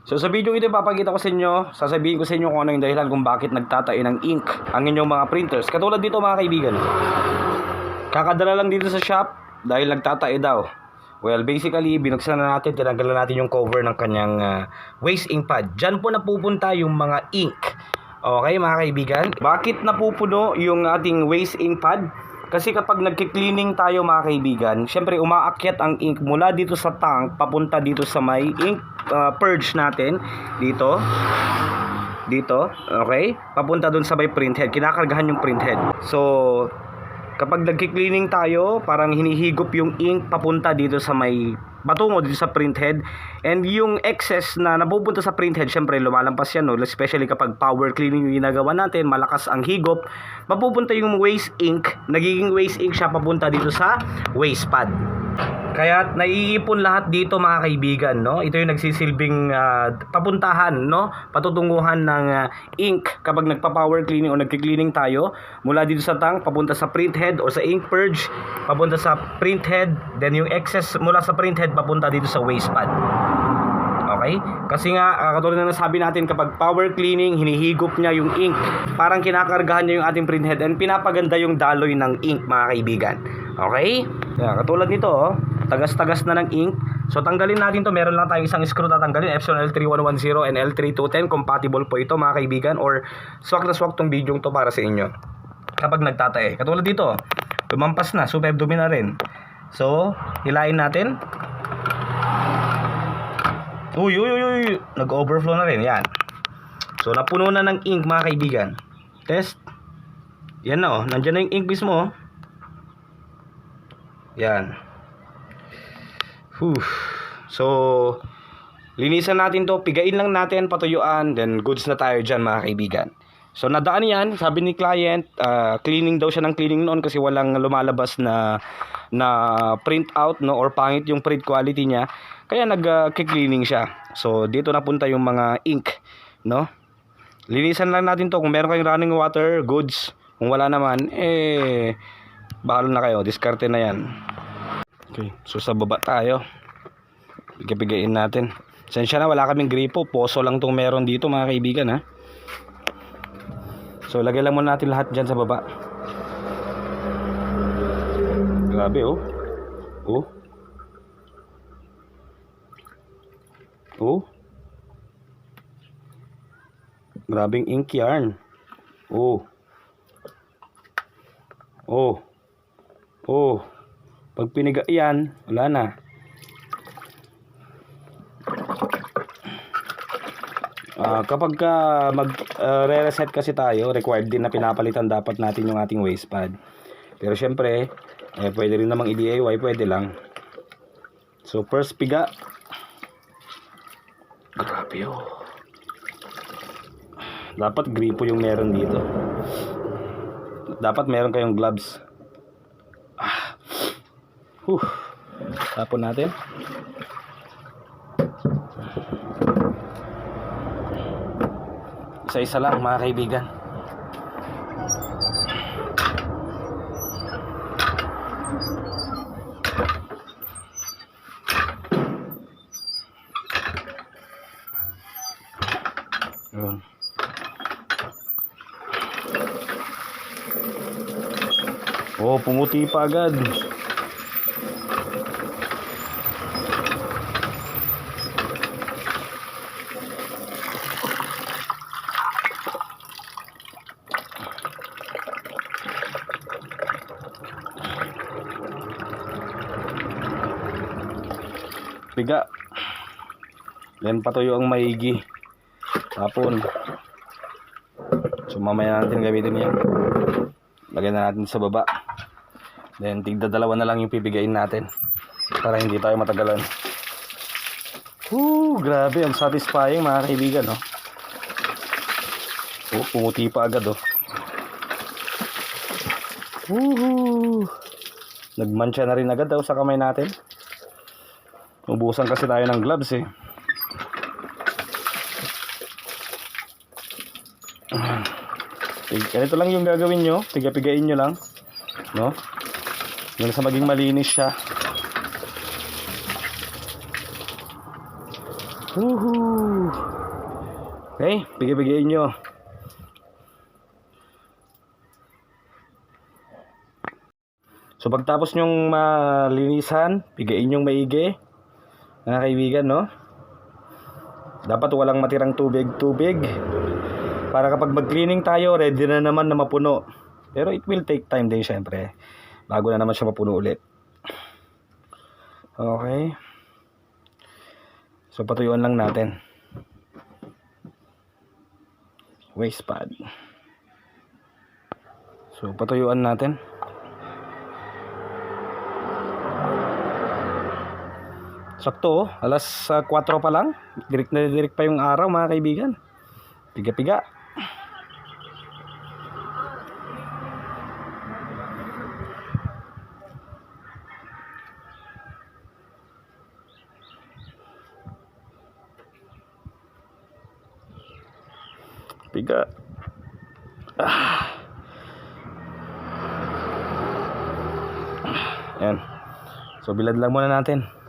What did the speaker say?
So sa video ito ipapakita ko sa inyo, sasabihin ko sa inyo kung ano yung dahilan kung bakit nagtatae ng ink ang inyong mga printers. Katulad dito mga kaibigan, kakadala lang dito sa shop dahil nagtatae daw. Well, basically, binuksan na natin, tinanggalan natin yung cover ng kanyang waste ink pad. Diyan po napupunta yung mga ink. Okay mga kaibigan, bakit napupuno yung ating waste ink pad? Kasi kapag nagki-cleaning tayo mga kaibigan, syempre umaakyat ang ink mula dito sa tank papunta dito sa may ink purge natin dito, okay? Papunta dun sa may printhead, kinakargahan yung printhead. So kapag nagki-cleaning tayo, parang hinihigop yung ink papunta dito sa may patungo dito sa printhead, and yung excess na napupunta sa printhead, syempre lumalampas yan, no? Especially kapag power cleaning yung ginagawa natin, malakas ang higop, mapupunta yung waste ink, nagiging waste ink siya papunta dito sa waste pad. Kaya naiipon lahat dito mga kaibigan, no? Ito yung nagsisilbing papuntahan, no? Patutunguhan ng ink kapag nagpa-power cleaning o nagki-cleaning tayo mula dito sa tank papunta sa printhead o sa ink purge papunta sa printhead, then yung excess mula sa printhead papunta dito sa waste pad. Okay? Kasi nga katulad na nasabi natin, kapag power cleaning, hinihigop niya yung ink. Parang kinakargahan niya yung ating printhead and pinapaganda yung daloy ng ink mga kaibigan. Okay? Katulad nito, oh, tagas-tagas na ng ink. So tanggalin natin to. Meron lang tayong isang screw na tanggalin, Epson L3110 and L3210. Compatible po ito mga kaibigan, or swak na swak tong video to para sa inyo kapag nagtatae. Katulad dito, lumampas na, subabdomen na rin. So hilain natin. Uy, nag-overflow na rin, yan. So napuno na ng ink mga kaibigan. Test. Yan na, oh, nandiyan na yung ink mismo, oh. Yan. So linisan natin to, pigain lang natin, patuyuan, then goods na tayo dyan mga kaibigan. So nadaan yan, sabi ni client, cleaning daw siya ng cleaning noon kasi walang lumalabas na print out, no, or pangit yung print quality niya. Kaya nag-cleaning siya. So dito napunta yung mga ink, no? Linisan lang natin to. Kung meron kayong running water, goods. Kung wala naman, bahala na kayo, diskarte na yan. Okay, so sa baba tayo. Pigapigain natin. Sensya na, wala kaming gripo, poso lang tong meron dito mga kaibigan, ha. So lagay lang muna natin lahat dyan sa baba. Grabe, oh. Grabing ink yarn. Pag piniga yan, wala na. Kapag mag-re-reset kasi tayo, required din na pinapalitan dapat natin yung ating waste pad. Pero syempre, pwede rin namang i-DIY, pwede lang. So first piga. Grabe, oh. Dapat gripo yung meron dito. Dapat meron kayong gloves. Tapon natin. Isa-isa lang mga kaibigan. Yun. Oh, pumuti pa agad. Piga. Then patuyo ang maigi. Tapon. So mamaya natin gamitin yan. Lagyan na natin sa baba. Then tigda-dalawa na lang yung pipigain natin para hindi tayo matagalan. Grabe, ang satisfying mga kaibigan, no? Pumuti pa agad, oh. Nagmancha na rin agad daw sa kamay natin. Ubusan kasi tayo ng gloves, eh. Ganito lang yung gagawin nyo. Piga-pigain nyo lang, no? Hanggang sa maging malinis siya. Woohoo! Okay, bigay-bigayin nyo. So pagtapos nyong malinisan, bigayin nyong maigi, mga kaibigan, no? Dapat walang matirang tubig para kapag mag-cleaning tayo, ready na naman na mapuno. Pero it will take time din syempre, bago na naman siya mapuno ulit. Okay. So patuyuan lang natin. Waste pad. So patuyuan natin. Sakto, alas 4 pa lang. Direct na direct pa yung araw, mga kaibigan. Piga-piga. Piga. Yan. So bilad lang muna natin.